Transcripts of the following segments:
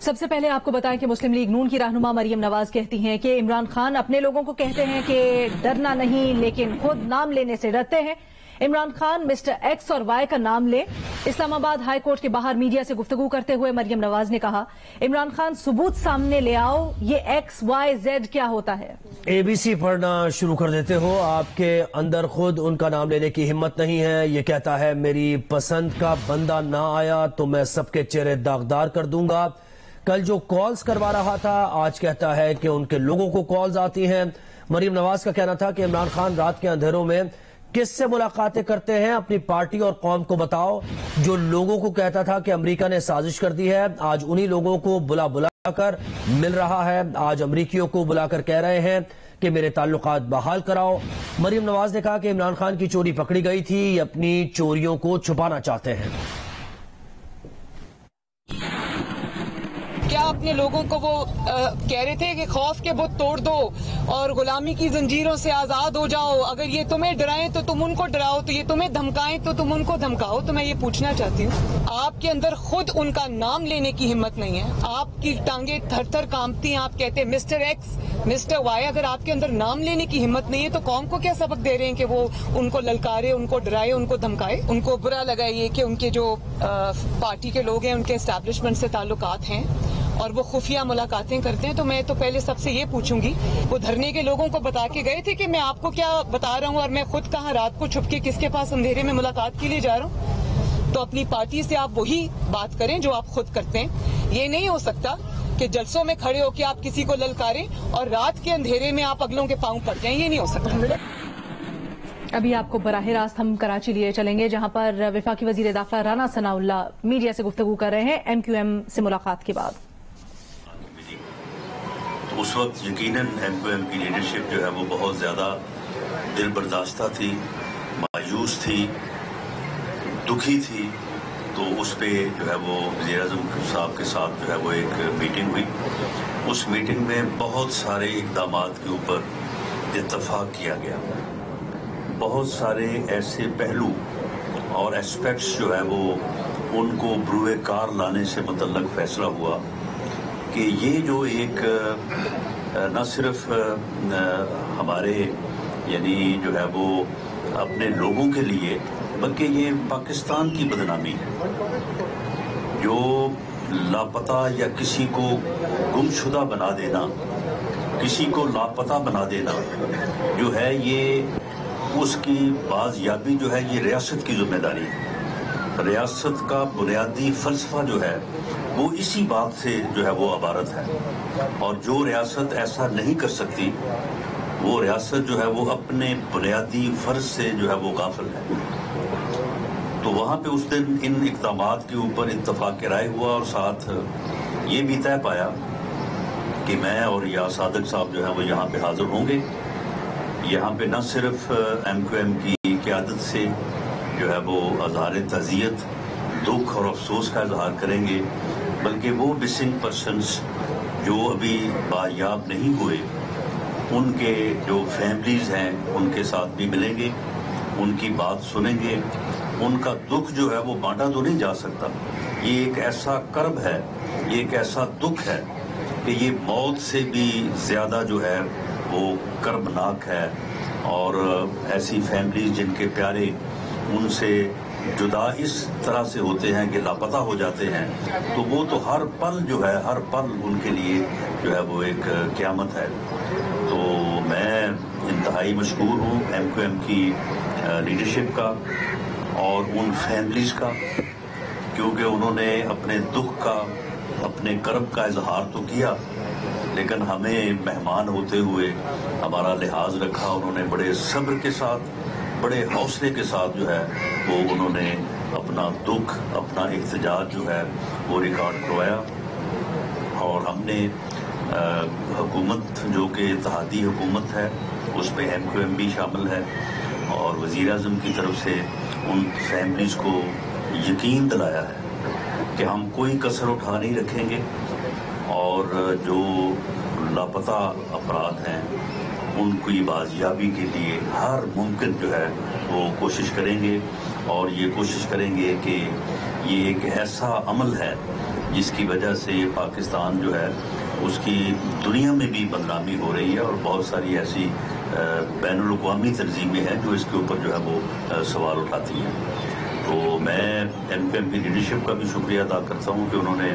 سب سے پہلے آپ کو بتائیں کہ مسلم لیگ نون کی رہنما مریم نواز کہتی ہیں کہ عمران خان اپنے لوگوں کو کہتے ہیں کہ ڈرنا نہیں، لیکن خود نام لینے سے ڈرتے ہیں۔ عمران خان مسٹر ایکس اور وائی کا نام لے۔ اسلام آباد ہائی کورٹ کے باہر میڈیا سے گفتگو کرتے ہوئے مریم نواز نے کہا، عمران خان ثبوت سامنے لے آؤ، یہ ایکس وائی زیڈ کیا ہوتا ہے؟ اے بی سی پڑھنا شروع کر دیتے ہو، آپ کے اندر خود ان کا نام لینے کی ہمت نہیں ہے۔ یہ کہتا ہے میری پسند کا بندہ نہ آیا تو میں سب کے چہرے داغدار کر دوں گا۔ کل جو کالز کروا رہا تھا آج کہتا ہے کہ ان کے لوگوں کو کالز آتی ہیں۔ مریم نواز کا کہنا تھا کہ عمران خان رات کے اندھیروں میں کس سے ملاقاتیں کرتے ہیں، اپنی پارٹی اور قوم کو بتاؤ۔ جو لوگوں کو کہتا تھا کہ امریکہ نے سازش کر دی ہے، آج انہی لوگوں کو بلا کر مل رہا ہے۔ آج امریکیوں کو بلا کر کہہ رہے ہیں کہ میرے تعلقات بحال کراؤ۔ مریم نواز نے کہا کہ عمران خان کی چوری پکڑی گئی تھی، یہ اپنی چوریوں کو چھپانا چاہتے ہیں۔ کیا اپنے لوگوں کو وہ کہہ رہے تھے کہ خوف کے بت توڑ دو اور غلامی کی زنجیروں سے آزاد ہو جاؤ، اگر یہ تمہیں ڈرائیں تو تم ان کو ڈراؤ، تو یہ تمہیں دھمکائیں تو تم ان کو دھمکاؤ۔ تو میں یہ پوچھنا چاہتی ہوں، آپ کے اندر خود ان کا نام لینے کی ہمت نہیں ہے، آپ کی ٹانگیں تھر تھر کانپتی ہیں، آپ کہتے ہیں مسٹر ایکس مسٹر وائی۔ اگر آپ کے اندر نام لینے کی ہمت نہیں ہے تو قوم کو کیا سبق دے رہے ہیں کہ وہ ان کو للکارے، ان کو ڈرائے، ان کو دھمکائے؟ ان کو برا لگا یہ کہ ان کے جو پارٹی کے لوگ ہیں ان کے اسٹیبلشمنٹ سے تعلقات ہیں اور وہ خفیہ ملاقاتیں کرتے ہیں، تو میں تو پہلے سب سے یہ پوچھوں گی، وہ دھرنے کے لوگوں کو بتا کے گئے تھے کہ میں آپ کو کیا بتا رہا ہوں اور میں خود کہاں رات کو چھپ کے کس کے پاس اندھیرے میں ملاقات کے لیے جا رہا ہوں؟ تو اپنی پارٹی سے آپ وہی بات کریں جو آپ خود کرتے ہیں۔ یہ نہیں ہو سکتا کہ جلسوں میں کھڑے ہو کے آپ کسی کو للکاریں اور رات کے اندھیرے میں آپ اگلوں کے پاؤں پڑ جائیں، یہ نہیں ہو سکتا۔ ابھی آپ کو براہ راست ہم کراچی لیے چلیں گے، جہاں پر وفاقی وزیر داخلہ رانا ثناء اللہ میڈیا سے گفتگو کر رہے ہیں ایم کیو ایم سے ملاقات کے بعد۔ اس وقت یقیناً ایم کیو ایم کی لیڈرشپ جو ہے وہ بہت زیادہ دل برداشتہ تھی، مایوس تھی، دکھی تھی۔ تو اس پہ جو ہے وہ وزیر اعظم صاحب کے ساتھ جو ہے وہ ایک میٹنگ ہوئی۔ اس میٹنگ میں بہت سارے اقدامات کے اوپر اتفاق کیا گیا۔ بہت سارے ایسے پہلو اور ایسپیکٹس جو ہے وہ ان کو بروئے کار لانے سے متعلق فیصلہ ہوا کہ یہ جو ایک نہ صرف ہمارے یعنی جو ہے وہ اپنے لوگوں کے لیے بلکہ یہ پاکستان کی بدنامی ہے۔ جو لاپتہ یا کسی کو گمشدہ بنا دینا، کسی کو لاپتہ بنا دینا جو ہے یہ اس کی بازیابی جو ہے یہ ریاست کی ذمہ داری ہے۔ ریاست کا بنیادی فلسفہ جو ہے وہ اسی بات سے جو ہے وہ عبارت ہے، اور جو ریاست ایسا نہیں کر سکتی وہ ریاست جو ہے وہ اپنے بنیادی فرض سے جو ہے وہ غافل ہے۔ تو وہاں پہ اس دن ان اقدامات کے اوپر اتفاق رائے ہوا، اور ساتھ یہ بھی طے پایا کہ میں اور یا صادق صاحب جو ہے وہ یہاں پہ حاضر ہوں گے۔ یہاں پہ نہ صرف ایم کیو ایم کی قیادت سے جو ہے وہ اظہار تعزیت، دکھ اور افسوس کا اظہار کریں گے، بلکہ وہ مسنگ پرسنز جو ابھی بایاب نہیں ہوئے ان کے جو فیملیز ہیں ان کے ساتھ بھی ملیں گے، ان کی بات سنیں گے۔ ان کا دکھ جو ہے وہ بانٹا تو نہیں جا سکتا، یہ ایک ایسا کرب ہے، یہ ایک ایسا دکھ ہے کہ یہ موت سے بھی زیادہ جو ہے وہ کربناک ہے۔ اور ایسی فیملیز جن کے پیارے ان سے جدا اس طرح سے ہوتے ہیں کہ لاپتہ ہو جاتے ہیں، تو وہ تو ہر پل جو ہے ہر پل ان کے لیے جو ہے وہ ایک قیامت ہے۔ تو میں انتہائی مشکور ہوں ایم کیو ایم کی لیڈرشپ کا اور ان فیملیز کا، کیونکہ انہوں نے اپنے دکھ کا، اپنے کرب کا اظہار تو کیا، لیکن ہمیں مہمان ہوتے ہوئے ہمارا لحاظ رکھا۔ انہوں نے بڑے صبر کے ساتھ، بڑے حوصلے کے ساتھ جو ہے وہ انہوں نے اپنا دکھ، اپنا احتجاج جو ہے وہ ریکارڈ کروایا۔ اور ہم نے حکومت جو کہ اتحادی حکومت ہے اس میں ایم کیو ایم بھی شامل ہے، اور وزیر اعظم کی طرف سے ان فیملیز کو یقین دلایا ہے کہ ہم کوئی کسر اٹھا نہیں رکھیں گے، اور جو لاپتہ افراد ہیں ان کی بازیابی کے لیے ہر ممکن جو ہے وہ کوشش کریں گے، اور یہ کوشش کریں گے کہ یہ ایک ایسا عمل ہے جس کی وجہ سے پاکستان جو ہے اس کی دنیا میں بھی بدنامی ہو رہی ہے، اور بہت ساری ایسی بین الاقوامی تنظیمیں ہیں جو اس کے اوپر جو ہے وہ سوال اٹھاتی ہیں۔ تو میں ایم کیو ایم کی لیڈرشپ کا بھی شکریہ ادا کرتا ہوں کہ انہوں نے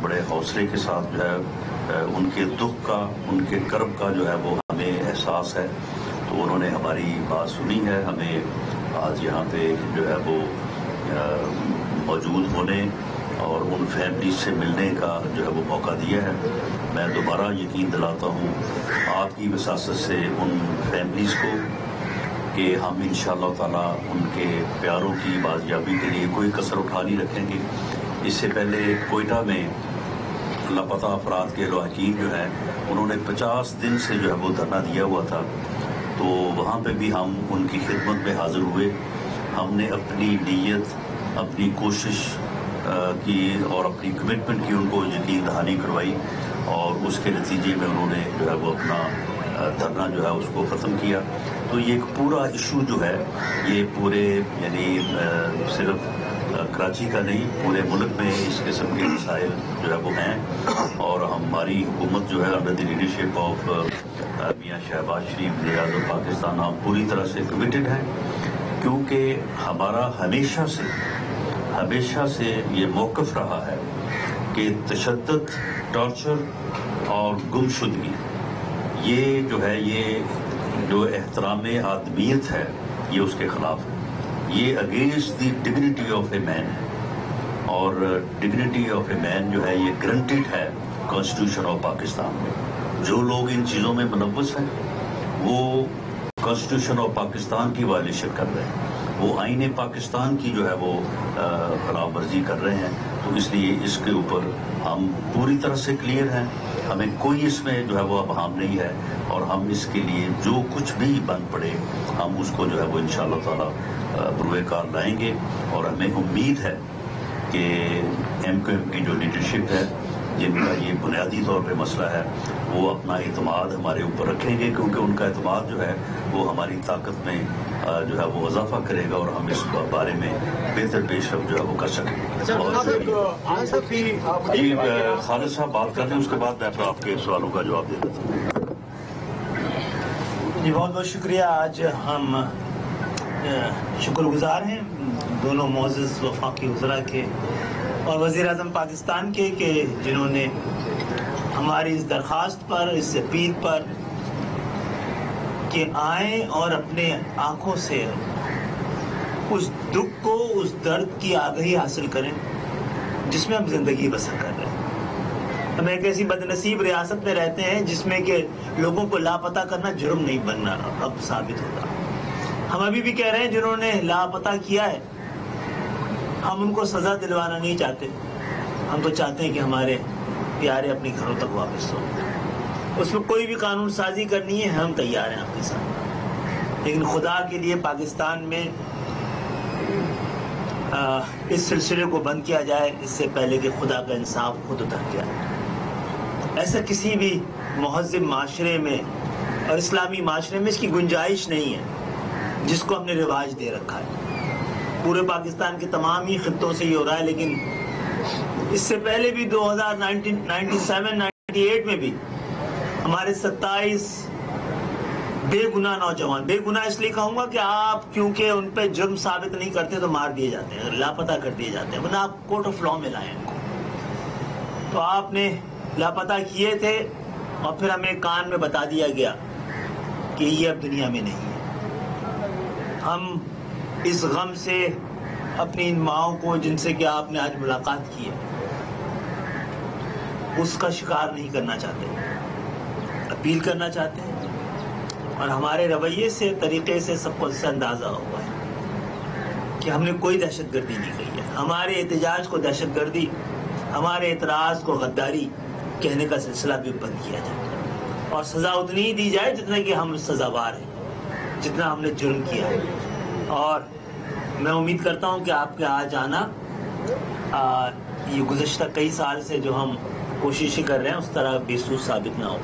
بڑے حوصلے کے ساتھ جو ہے ان کے دکھ کا، ان کے کرب کا جو ہے وہ ہمیں احساس ہے، تو انہوں نے ہماری بات سنی ہے، ہمیں آج یہاں پہ جو ہے وہ موجود ہونے اور ان فیملیز سے ملنے کا جو ہے وہ موقع دیا ہے۔ میں دوبارہ یقین دلاتا ہوں آپ کی وساست سے ان فیملیز کو کہ ہم انشاءاللہ تعالیٰ ان کے پیاروں کی بازیابی کے لیے کوئی کسر اٹھا نہیں رکھیں گے۔ اس سے پہلے کوئٹہ میں لاپتہ افراد کے لواحقین جو ہیں انہوں نے 50 دن سے جو ہے وہ دھرنا دیا ہوا تھا، تو وہاں پہ بھی ہم ان کی خدمت میں حاضر ہوئے۔ ہم نے اپنی نیت، اپنی کوشش کی اور اپنی کمٹمنٹ کی ان کو یقین دہانی کروائی، اور اس کے نتیجے میں انہوں نے جو ہے وہ اپنا دھرنا جو ہے اس کو ختم کیا۔ تو یہ ایک پورا ایشو جو ہے یہ پورے یعنی صرف کراچی کا نہیں، پورے ملک میں اس قسم کے مسائل جو ہے وہ ہیں، اور ہماری حکومت جو ہے انڈر دی لیڈرشپ آف میاں شہباز شریف وزیر اعظم پاکستان، ہم پوری طرح سے کمیٹڈ ہیں، کیونکہ ہمارا ہمیشہ سے یہ موقف رہا ہے کہ تشدد، ٹارچر اور گمشدگی یہ جو ہے یہ جو احترام آدمیت ہے یہ اس کے خلاف ہے، یہ اگینسٹ دی ڈگنیٹی آف اے مین ہے، اور ڈگنیٹی آف اے مین جو ہے یہ گرنٹڈ ہے کانسٹیٹیوشن آف پاکستان میں۔ جو لوگ ان چیزوں میں ملوث ہیں وہ کانسٹیٹیوشن آف پاکستان کی وائلیشن کر رہے ہیں، وہ آئین پاکستان کی جو ہے وہ خلاف ورزی کر رہے ہیں۔ تو اس لیے اس کے اوپر ہم پوری طرح سے کلیئر ہیں، ہمیں کوئی اس میں جو ہے وہ ابہام نہیں ہے، اور ہم اس کے لیے جو کچھ بھی بن پڑے ہم اس کو جو ہے وہ انشاءاللہ تعالیٰ بروئے کار لائیں گے، اور ہمیں امید ہے کہ ایم کیو ایم کی جو لیڈرشپ ہے جن کا یہ بنیادی طور پہ مسئلہ ہے وہ اپنا اعتماد ہمارے اوپر رکھیں گے، کیونکہ ان کا اعتماد جو ہے وہ ہماری طاقت میں جو ہے وہ اضافہ کرے گا، اور ہم اس بارے میں بہتر پیش رفت جو ہے وہ کر سکیں گے۔ جی خالد صاحب بات کر رہے ہیں، اس کے بعد میں آپ کے سوالوں کا جواب دے دیتا ہوں۔ جی بہت بہت شکریہ۔ آج ہم شکر گزار ہیں دونوں معزز وفاقی وزراء کے اور وزیر اعظم پاکستان کے کہ جنہوں نے ہماری اس درخواست پر، اس اپیل پر کہ آئیں اور اپنے آنکھوں سے اس دکھ کو، اس درد کی آگہی حاصل کریں جس میں ہم زندگی بسر کر رہے ہیں۔ ہم ایک ایسی بدنصیب ریاست میں رہتے ہیں جس میں کہ لوگوں کو لاپتہ کرنا جرم نہیں بننا اب ثابت ہوتا۔ ہم ابھی بھی کہہ رہے ہیں جنہوں نے لاپتہ کیا ہے ہم ان کو سزا دلوانا نہیں چاہتے، ہم تو چاہتے ہیں کہ ہمارے پیارے اپنے گھروں تک واپس ہوں۔ اس میں کوئی بھی قانون سازی کرنی ہے ہم تیار ہیں آپ کے ساتھ، لیکن خدا کے لیے پاکستان میں اس سلسلے کو بند کیا جائے اس سے پہلے کہ خدا کا انصاف خود اتر جائے۔ ایسا کسی بھی مہذب معاشرے میں اور اسلامی معاشرے میں اس کی گنجائش نہیں ہے جس کو ہم نے رواج دے رکھا ہے۔ پورے پاکستان کے تمام ہی خطوں سے یہ ہو رہا ہے، لیکن اس سے پہلے بھی 1997-98 میں بھی ہمارے 27 بے گناہ نوجوان، بے گناہ اس لیے کہوں گا کہ آپ کیونکہ ان پہ جرم ثابت نہیں کرتے تو مار دیے جاتے ہیں، لاپتہ کر دیے جاتے ہیں، ورنہ آپ کورٹ آف لاء میں لائیں ان کو۔ تو آپ نے لاپتہ کیے تھے اور پھر ہمیں کان میں بتا دیا گیا کہ یہ اب دنیا میں نہیں ہے۔ ہم اس غم سے اپنی ان ماؤں کو جن سے کہ آپ نے آج ملاقات کی ہے اس کا شکار نہیں کرنا چاہتے، اپیل کرنا چاہتے ہیں، اور ہمارے رویے سے، طریقے سے سب کو اس سے اندازہ ہوا ہے کہ ہم نے کوئی دہشت گردی نہیں کی ہے۔ ہمارے احتجاج کو دہشت گردی، ہمارے اعتراض کو غداری کہنے کا سلسلہ بھی بند کیا جائے، اور سزا اتنی ہی دی جائے جتنا کہ ہم سزاوار ہیں، جتنا ہم نے جرم کیا ہے۔ اور میں امید کرتا ہوں کہ آپ کے آج آنا یہ گزشتہ کئی سال سے جو ہم کوششیں کر رہے ہیں اس طرح بے سود ثابت نہ ہو۔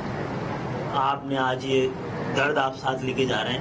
آپ نے آج یہ درد آپ ساتھ لے کے جا رہے ہیں،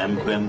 MQM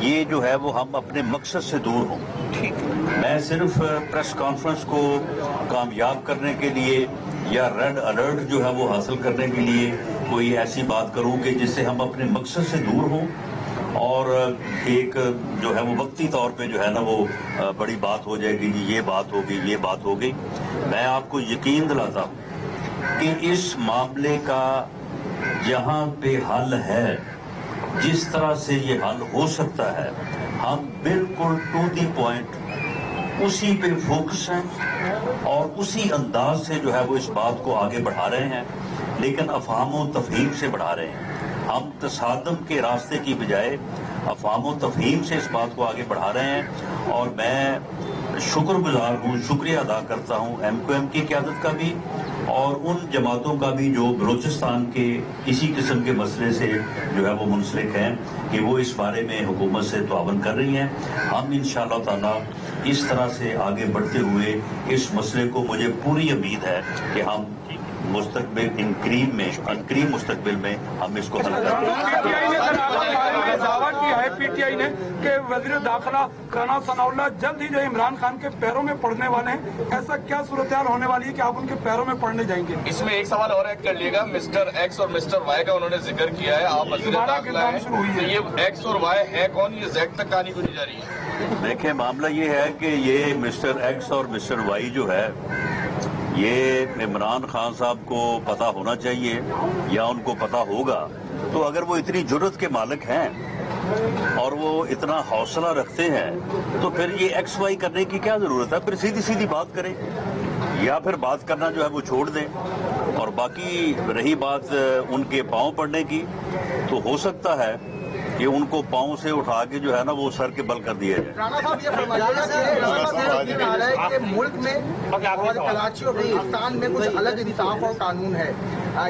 یہ جو ہے وہ ہم اپنے مقصد سے دور ہوں. میں صرف پریس کانفرنس کو کامیاب کرنے کے لیے یا ریڈ الرٹ جو ہے وہ حاصل کرنے کے لیے کوئی ایسی بات کروں کہ جس سے ہم اپنے مقصد سے دور ہوں اور ایک جو ہے وہ وقتی طور پہ جو ہے نا وہ بڑی بات ہو جائے گی، یہ بات ہوگی، یہ بات ہوگی. میں آپ کو یقین دلاتا ہوں کہ اس معاملے کا جہاں پہ حل ہے، جس طرح سے یہ حل ہو سکتا ہے، ہم بالکل ٹو دی پوائنٹ اسی پہ فوکس ہیں اور اسی انداز سے جو ہے وہ اس بات کو آگے بڑھا رہے ہیں، لیکن افہام و تفہیم سے بڑھا رہے ہیں. ہم تصادم کے راستے کی بجائے افہام و تفہیم سے اس بات کو آگے بڑھا رہے ہیں. اور میں شکر گزار ہوں، شکریہ ادا کرتا ہوں ایم کیو ایم کی قیادت کا بھی اور ان جماعتوں کا بھی جو بلوچستان کے اسی قسم کے مسئلے سے جو ہے وہ منسلک ہیں کہ وہ اس بارے میں حکومت سے تعاون کر رہی ہیں. ہم انشاءاللہ تعالی اس طرح سے آگے بڑھتے ہوئے اس مسئلے کو، مجھے پوری امید ہے کہ ہم مستقبل قریب مستقبل میں ہم اس کو حل کریں گے. دعویٰ کیا ہے پی ٹی آئی نے کہ وزیر داخلہ رانا ثناء اللہ جلد ہی جو عمران خان کے پیروں میں پڑنے والے ہیں. ایسا کیا صورتحال ہونے والی ہے کہ آپ ان کے پیروں میں پڑنے جائیں گے؟ اس میں ایک سوال اور ایڈ کر لیے گا. مسٹر ایکس اور مسٹر وائی کا انہوں نے ذکر کیا ہے. آپ وزیر داخلہ ہیں، یہ ایکس اور وائی ہے کون؟ یہ زیڈ تک کہانی کو نہیں جا رہی ہے. دیکھیں، معاملہ یہ ہے کہ یہ مسٹر ایکس اور مسٹر وائی جو ہے، یہ عمران خان صاحب کو پتہ ہونا چاہیے یا ان کو پتہ ہوگا. تو اگر وہ اتنی جرت کے مالک ہیں اور وہ اتنا حوصلہ رکھتے ہیں تو پھر یہ ایکس وائی کرنے کی کیا ضرورت ہے؟ پھر سیدھی سیدھی بات کریں یا پھر بات کرنا جو ہے وہ چھوڑ دیں. اور باقی رہی بات ان کے پاؤں پڑنے کی، تو ہو سکتا ہے کہ ان کو پاؤں سے اٹھا کے جو ہے نا وہ سر کے بل کر دیا جائے. رانا صاحب یہ فرمایا ہے کہ ملک میں اور کراچی اور بلوچستان میں کچھ الگ انصاف اور قانون ہے.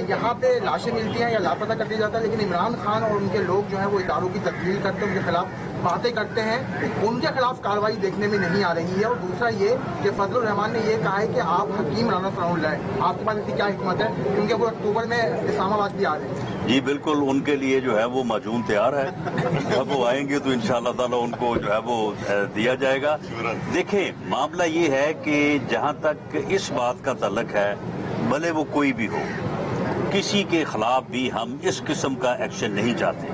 یہاں پہ لاشیں ملتی ہیں یا لاپتہ کر دیا جاتا ہے، لیکن عمران خان اور ان کے لوگ جو ہیں وہ اداروں کی تبدیل کرتے ہیں، ان کے خلاف باتیں کرتے ہیں، ان کے خلاف کارروائی دیکھنے میں نہیں آ رہی ہے. اور دوسرا یہ کہ فضل الرحمان نے یہ کہا ہے کہ آپ حکیم رانا ثناء اللہ ہیں. آپ کے پاس اس کی کیا حکمت ہے، کیونکہ وہ اکتوبر میں اسلام آباد بھی آ رہے ہیں؟ جی بالکل، ان کے لیے جو ہے وہ معجون تیار ہے. جب وہ آئیں گے تو انشاءاللہ تعالی ان کو جو ہے وہ دیا جائے گا. دیکھیں، معاملہ یہ ہے کہ جہاں تک اس بات کا تعلق ہے، بھلے وہ کوئی بھی ہو، کسی کے خلاف بھی ہم اس قسم کا ایکشن نہیں چاہتے.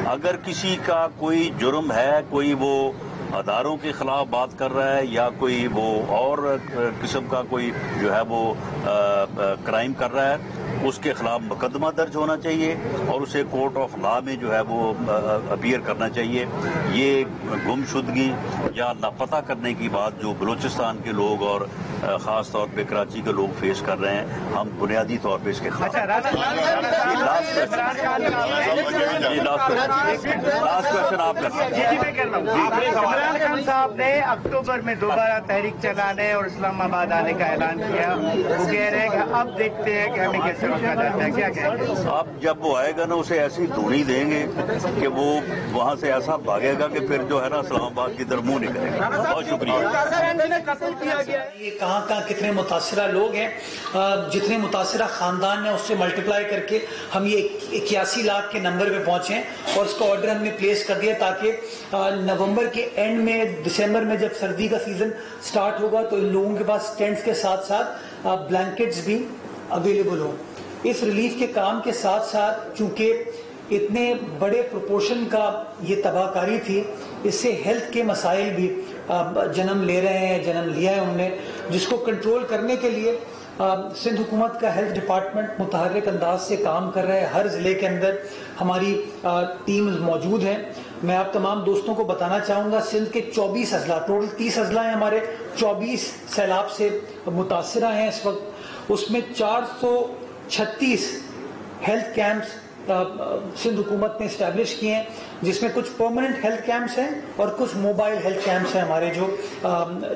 اگر کسی کا کوئی جرم ہے، کوئی وہ اداروں کے خلاف بات کر رہا ہے یا کوئی وہ اور قسم کا کوئی جو ہے وہ کرائم کر رہا ہے، اس کے خلاف مقدمہ درج ہونا چاہیے اور اسے کورٹ آف لا میں جو ہے وہ اپیئر کرنا چاہیے. یہ گمشدگی یا لاپتہ کرنے کی بات جو بلوچستان کے لوگ اور خاص طور پہ کراچی کے لوگ فیس کر رہے ہیں، ہم بنیادی طور پہ اس کے خلاف. لاسٹ کوشچن آپ کر سکتے ہیں. عمران خان صاحب نے اکتوبر میں دوبارہ تحریک چلانے اور اسلام آباد آنے کا اعلان کیا. وہ کہہ رہے ہیں کہ اب دیکھتے ہیں کہ ہمیں کیسے روکا جاتا ہے. کیا کہیں گے آپ؟ جب وہ آئے گا نا، اسے ایسی دھونی دیں گے کہ وہ وہاں سے ایسا بھاگے گا کہ پھر جو ہے نا اسلام آباد کی طرف منہ نکلے گا. بہت شکریہ. یہ کہاں کہاں کتنے متاثرہ لوگ ہیں، جتنے متاثرہ خاندان ہیں اس سے ملٹیپلائی کر کے ہم یہ 81 لاکھ کے نمبر پہ پہنچے ہیں. اور اس کا آرڈر ہم نے پلیس کر دیا تاکہ نومبر کے اینڈ میں، دسمبر میں جب سردی کا سیزن سٹارٹ ہوگا تو ان لوگوں کے پاس ٹینٹس کے ساتھ ساتھ بلینکٹس بھی اویلیبل ہوں. اس ریلیف کے کام کے ساتھ ساتھ چونکہ اتنے بڑے پروپورشن کا یہ تباہ کاری تھی، اس سے ہیلتھ کے مسائل بھی جنم لے رہے ہیں، جنم لیا ہے انہوں نے، جس کو کنٹرول کرنے کے لیے سندھ حکومت کا ہیلتھ ڈپارٹمنٹ متحرک انداز سے کام کر رہا ہے. ہر ضلع کے اندر ہماری ٹیمز موجود ہیں. میں آپ تمام دوستوں کو بتانا چاہوں گا، سندھ کے 24 اضلاع، ٹوٹل 30 اضلاع ہیں ہمارے، 24 سیلاب سے متاثرہ ہیں اس وقت. اس میں 436 ہیلتھ کیمپس سندھ حکومت نے اسٹیبلش کیے ہیں، جس میں کچھ پرماننٹ ہیلتھ کیمپس ہیں اور کچھ موبائل ہیلتھ کیمپس ہیں ہمارے جو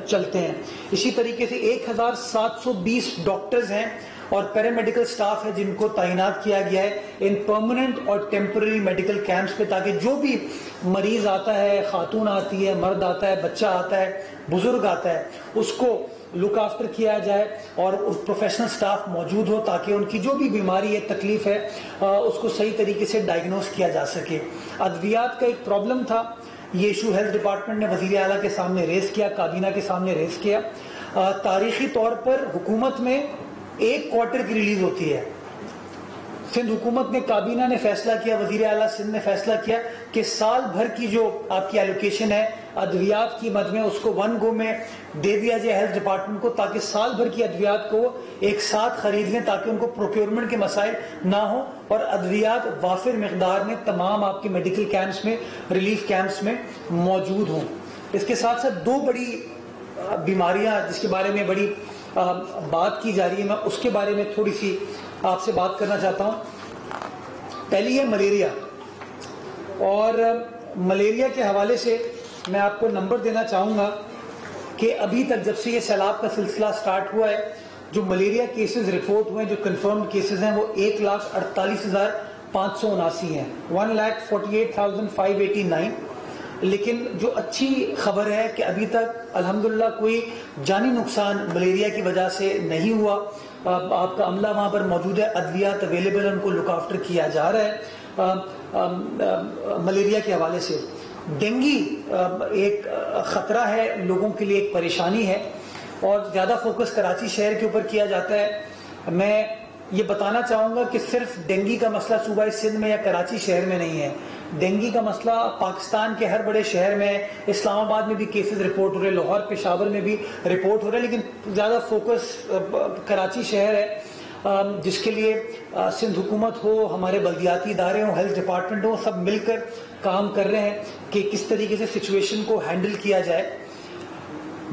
چلتے ہیں. اسی طریقے سے 1720 ڈاکٹرز ہیں اور پیرامیڈیکل سٹاف ہے جن کو تعینات کیا گیا ہے ان پرماننٹ اور ٹیمپرری میڈیکل کیمپس پہ، تاکہ جو بھی مریض آتا ہے، خاتون آتی ہے، مرد آتا ہے، بچہ آتا ہے، بزرگ آتا ہے، اس کو لک آفٹر کیا جائے اور پروفیشنل سٹاف موجود ہو تاکہ ان کی جو بھی بیماری ہے، تکلیف ہے، اس کو صحیح طریقے سے ڈائگنوز کیا جا سکے. ادویات کا ایک پرابلم تھا یہ ایشو ہیلتھ ڈپارٹمنٹ نے وزیر اعلیٰ کے سامنے ریز کیا، کابینہ کے سامنے ریز کیا. تاریخی طور پر حکومت میں ایک کوارٹر کی ریلیز ہوتی ہے. سندھ حکومت نے، کابینہ نے فیصلہ کیا، وزیر اعلیٰ سندھ نے فیصلہ کیا کہ سال بھر کی جو آپ کی ایلوکیشن ہے ادویات کی مد میں، اس کو ون گو میں دے دیا جائے ہیلتھ ڈپارٹمنٹ کو، تاکہ سال بھر کی ادویات کو ایک ساتھ خرید لیں، تاکہ ان کو پروکیورمنٹ کے مسائل نہ ہوں، اور ادویات وافر مقدار میں تمام آپ کے میڈیکل کیمپس میں، ریلیف کیمپس میں موجود ہوں. اس کے ساتھ ساتھ دو بڑی بیماریاں جس کے بارے میں بڑی بات کی جا رہی ہے، میں اس کے بارے میں تھوڑی سی آپ سے بات کرنا چاہتا ہوں. پہلی ہے ملیریا، اور ملیریا کے حوالے سے میں آپ کو نمبر دینا چاہوں گا کہ ابھی تک جب سے یہ سیلاب کا سلسلہ سٹارٹ ہوا ہے، جو ملیریا کیسز رپورٹ ہوئے ہیں، جو کنفرمڈ کیسز ہیں، وہ 1,48,579 ہیں، 1,48,589. لیکن جو اچھی خبر ہے کہ ابھی تک الحمدللہ کوئی جانی نقصان ملیریا کی وجہ سے نہیں ہوا. آپ کا عملہ وہاں پر موجود ہے، ادویات اویلیبل، ان کو لک آفٹر کیا جا رہا ہے. ملیریا کے حوالے سے ڈینگی ایک خطرہ ہے لوگوں کے لیے، ایک پریشانی ہے، اور زیادہ فوکس کراچی شہر کے اوپر کیا جاتا ہے. میں یہ بتانا چاہوں گا کہ صرف ڈینگی کا مسئلہ صوبہ سندھ میں یا کراچی شہر میں نہیں ہے. ڈینگی کا مسئلہ پاکستان کے ہر بڑے شہر میں، اسلام آباد میں بھی کیسز رپورٹ ہو رہے، لاہور پشاور میں بھی رپورٹ ہو رہے، لیکن زیادہ فوکس کراچی شہر ہے، جس کے لیے سندھ حکومت ہو، ہمارے بلدیاتی ادارے ہوں، ہیلتھ ڈپارٹمنٹ ہو، سب مل کر کام کر رہے ہیں کہ کس طریقے سے سچویشن کو ہینڈل کیا جائے.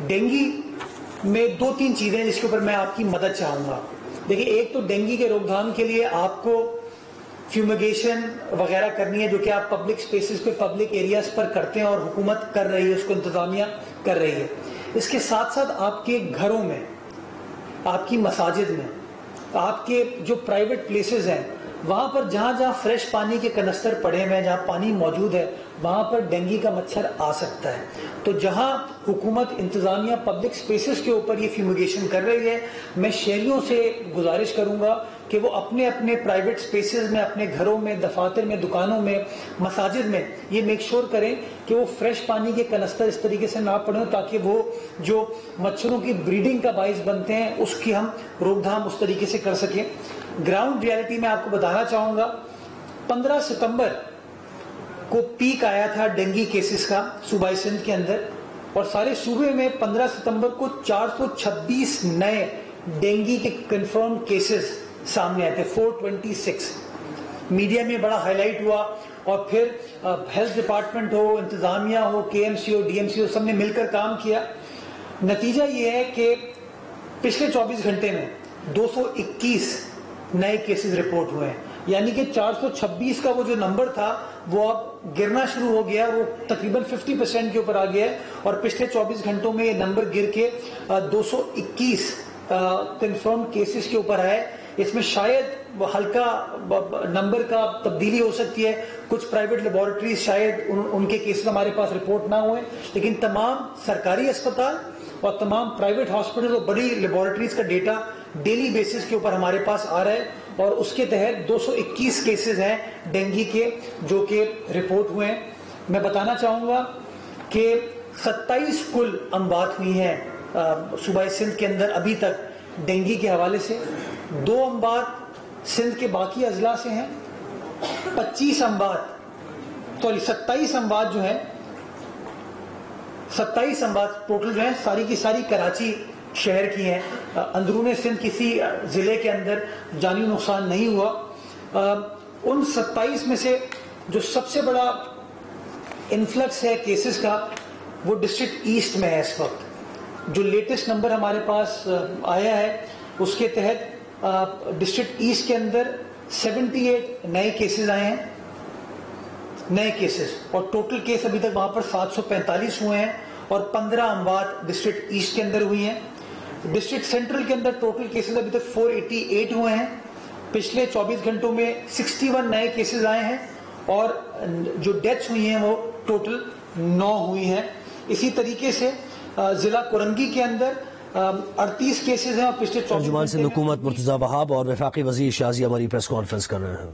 ڈینگی میں دو تین چیزیں جس کے اوپر میں آپ کی مدد چاہوں گا. دیکھیں، ایک تو ڈینگی کے روک تھام کے لیے آپ کو فیومیگیشن وغیرہ کرنی ہے، جو کہ آپ پبلک سپیسز پہ، پبلک ایریاز پر کرتے ہیں، اور حکومت کر رہی ہے، اس کو انتظامیہ کر رہی ہے. اس کے ساتھ ساتھ آپ کے گھروں میں، آپ کی مساجد میں، آپ کے جو پرائیویٹ پلیسز ہیں، وہاں پر جہاں جہاں فریش پانی کے کنستر پڑے ہوئے ہیں، جہاں پانی موجود ہے، وہاں پر ڈینگی کا مچھر آ سکتا ہے. تو جہاں حکومت، انتظامیہ پبلک سپیسز کے اوپر یہ فیومیگیشن کر رہی ہے، میں شہریوں سے گزارش کروں گا کہ وہ اپنے اپنے پرائیویٹ سپیسز میں، اپنے گھروں میں، دفاتر میں، دکانوں میں، مساجد میں یہ میک شور کریں کہ وہ فریش پانی کے کنستر اس طریقے سے نہ پڑیں، تاکہ وہ جو مچھروں کی بریڈنگ کا باعث بنتے ہیں اس کی ہم روک تھام اس طریقے سے کر سکیں. گراؤنڈ ریالٹی میں آپ کو بتانا چاہوں گا، 15 ستمبر کو پیک آیا تھا ڈینگی کیسز کا صوبہ سندھ کے اندر، اور سارے صوبے میں 15 ستمبر کو 426 نئے ڈینگی کے کنفرم کیسز سامنے آئے تھے، 426. میڈیا میں بڑا ہائی لائٹ ہوا، اور پھر ہیلتھ ڈپارٹمنٹ ہو، انتظامیہ ہو، کے ایم سی ہو، ڈی ایم سی ہو، سب نے مل کر کام کیا. نتیجہ یہ ہے کہ پچھلے 24 گھنٹے میں 221 نئے کیسز رپورٹ ہوئے ہیں، یعنی کہ 426 کا وہ جو نمبر تھا وہ اب گرنا شروع ہو گیا، وہ تقریباً 50% کے اوپر آ گیا ہے، اور پچھلے 24 گھنٹوں میں یہ نمبر گر کے 221 کنفرم کیسز کے اوپر آئے. اس میں شاید ہلکا نمبر کا تبدیلی ہو سکتی ہے، کچھ پرائیویٹ لیبارٹریز شاید ان کے کیسز ہمارے پاس رپورٹ نہ ہوئے، لیکن تمام سرکاری اسپتال اور تمام پرائیویٹ ہاسپٹل اور بڑی لیبارٹریز کا ڈیٹا ڈیلی بیسس کے اوپر ہمارے پاس آ رہا ہے، اور اس کے تحت 221 کیسز ہیں ڈینگی کے جو کہ رپورٹ ہوئے ہیں. میں بتانا چاہوں گا کہ 27 کل اموات ہوئی ہیں صوبہ سندھ کے اندر ابھی تک ڈینگی کے حوالے سے. 2 اموات سندھ کے باقی اضلاع سے ہیں. 27 اموات جو ہیں، 27 اموات ٹوٹل جو ہیں، ساری کی ساری کراچی شہر کی ہیں. اندرون سندھ کسی ضلع کے اندر جانی نقصان نہیں ہوا. ان 27 میں سے جو سب سے بڑا انفلکس ہے کیسز کا، وہ ڈسٹرکٹ ایسٹ میں ہے اس وقت. جو لیٹسٹ نمبر ہمارے پاس آیا ہے اس کے تحت ڈسٹرکٹ ایسٹ کے اندر 78 نئے کیسز آئے ہیں، نئے کیسز، اور ٹوٹل کیس ابھی تک وہاں پر 745 ہوئے ہیں، اور 15 اموات ڈسٹرکٹ ایسٹ کے اندر ہوئی ہیں. ڈسٹرکٹ سینٹرل کے اندر ٹوٹل کیسز ابھی تک 488 ہوئے ہیں. پچھلے 24 گھنٹوں میں 61 نئے کیسز آئے ہیں، اور جو ڈیتھس ہوئی ہیں وہ ٹوٹل 9 ہوئی ہیں. اسی طریقے سے ضلع کورنگی کے اندر 38 کیسز ہیں، اور پچھلے 24 ترجمان سے حکومت مرتضی وہاب اور وفاقی وزیر شازیہ مری پریس کانفرنس کر رہے ہیں.